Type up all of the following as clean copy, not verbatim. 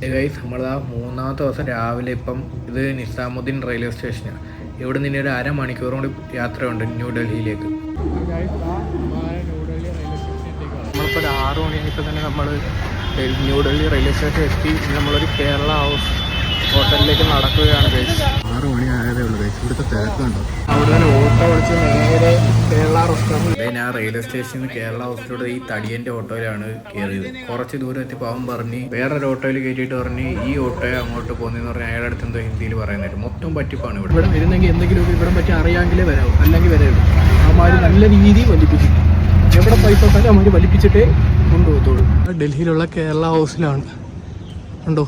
Guys നമ്മളാ മൂന്നാമത്തെ ദിവസം രാവിലെ ഇപ്പം ഇത് നിസാമുദ്ദീൻ റെയിൽവേ സ്റ്റേഷനാണ്. ഇവിടെ നിന്ന് ഒരു അരമണിക്കൂർ കൂടി യാത്രയുണ്ട് ന്യൂഡൽഹിയിലേക്ക്. നമ്മളിപ്പോൾ ഒരു 6 മണിയായപ്പോൾ തന്നെ നമ്മൾ ന്യൂഡൽഹി റെയിൽവേ സ്റ്റേഷൻ എത്തി. നമ്മളൊരു കേരള ഹൗസ് ഹോട്ടലിലേക്ക് നടക്കുകയാണ് ഗൈസ്. 6 മണി ആയതേ ഉള്ളൂ ഗൈസ്. ഇവിടുത്തെ തിരക്കുണ്ടോ? അവിടെ തന്നെ ഓട്ടോ വിളിച്ച് നേരെ കേരള റെസ്റ്റോറൻറ്റ്. ഞാൻ റെയിൽവേ സ്റ്റേഷനിൽ നിന്ന് കേരള ഹൗസിലൂടെ ഈ തടിയൻ്റെ ഓട്ടോയിലാണ് കയറിയത്. കുറച്ച് ദൂരം എത്തിയപ്പോൾ അവൻ പറഞ്ഞ് വേറൊരു ഓട്ടോയിൽ കയറ്റിയിട്ട് പറഞ്ഞ് ഈ ഓട്ടോയെ അങ്ങോട്ട് പോകുന്നതെന്ന് പറഞ്ഞാൽ അയാളുടെ അടുത്ത് എന്തോ ഹിന്ദിയിൽ പറയുന്നത്. മൊത്തം പറ്റിപ്പാണ് ഇവിടെ. ഇവിടെ വരുന്നെങ്കിൽ എന്തെങ്കിലും ഇവിടെ പറ്റി അറിയാമെങ്കിലേ വരാവും, അല്ലെങ്കിൽ വരരുത്. അവന്മാർ നല്ല രീതിയിൽ വലിപ്പിക്കും. എവിടെ പൈസ ഇട്ടാലും അവന്മാർ വലിപ്പിച്ചിട്ടേ കൊണ്ടുപോകത്തുള്ളൂ. ഡൽഹിയിലുള്ള കേരള ഹൗസിലാണ് ഉണ്ടോ,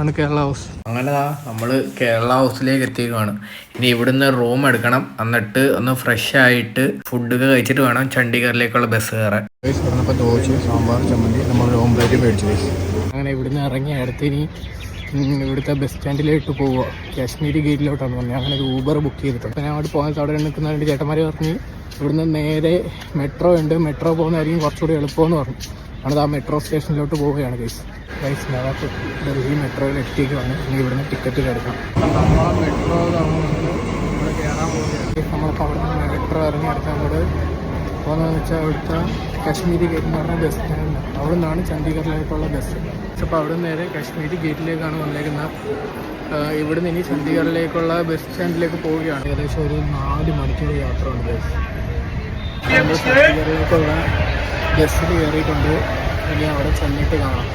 ആണ് കേരള ഹൗസ്. അങ്ങനെ നമ്മൾ കേരള ഹൗസിലേക്ക് എത്തിക്കുകയാണ്. ഇനി ഇവിടുന്ന് റൂം എടുക്കണം, എന്നിട്ട് ഒന്ന് ഫ്രഷ് ആയിട്ട് ഫുഡൊക്കെ കഴിച്ചിട്ട് വേണം ചണ്ഡീഗറിലേക്കുള്ള ബസ് കയറാൻ. പറഞ്ഞപ്പോൾ ദോശ, സാമ്പാർ, ചമ്മന്തി, നമ്മൾ ഓംപ്ലേറ്റ് മേടിച്ചു കഴിച്ചു. അങ്ങനെ ഇവിടുന്ന് ഇറങ്ങി അടുത്ത് ഇനി ഇവിടുത്തെ ബസ് സ്റ്റാൻഡിലേക്ക് പോവുക. കാശ്മീരി ഗേറ്റിലോട്ടാണ് പറഞ്ഞത്. അങ്ങനെ ഒരു ഊബർ ബുക്ക് ചെയ്തിട്ടുണ്ട്. ഞാൻ അവിടെ പോകാൻ അവിടെ നിൽക്കുന്ന രണ്ട് ചേട്ടന്മാർ പറഞ്ഞ് ഇവിടുന്ന് നേരെ മെട്രോ ഉണ്ട്, മെട്രോ പോകുന്നതായിരിക്കും കുറച്ചുകൂടി എളുപ്പമെന്ന് പറഞ്ഞു. ആണ് ആ മെട്രോ സ്റ്റേഷനിലോട്ട് പോവുകയാണ് ഗൈസ്. നമുക്ക് ഡൽഹി മെട്രോയിൽ എത്തിക്കുകയാണ്. ഇനി ഇവിടുന്ന് ടിക്കറ്റ് എടുക്കണം. നമ്മൾ മെട്രോ ഇവിടെ കയറാൻ പോകുകയാണ്. നമ്മളിപ്പോൾ അവിടെ നിന്ന് മെട്രോ ഇറങ്ങി അടുത്ത് അങ്ങോട്ട് പോകുന്നതെന്ന് വെച്ചാൽ അവിടുത്തെ കാശ്മീരി ഗേറ്റ് എന്ന് പറഞ്ഞ ബസ് സ്റ്റാൻഡ്. അവിടെ നിന്നാണ് ചണ്ഡീഗറിലേക്കുള്ള ബസ്. അപ്പോൾ അവിടെ നിന്ന് നേരെ കാശ്മീരി ഗേറ്റിലേക്കാണ് വന്നേക്കുന്നത്. ഇവിടുന്ന് ഇനി ചണ്ഡീഗറിലേക്കുള്ള ബസ് സ്റ്റാൻഡിലേക്ക് പോവുകയാണ്. ഏകദേശം ഒരു 4 മണിക്കൂർ യാത്ര ഉണ്ട് ബസ്. ചണ്ഡീഗറിലേക്കുള്ള ബസ്സിൽ കയറിയിട്ടുണ്ട്. ഇനി അവിടെ ചെന്നിട്ട് കാണാം.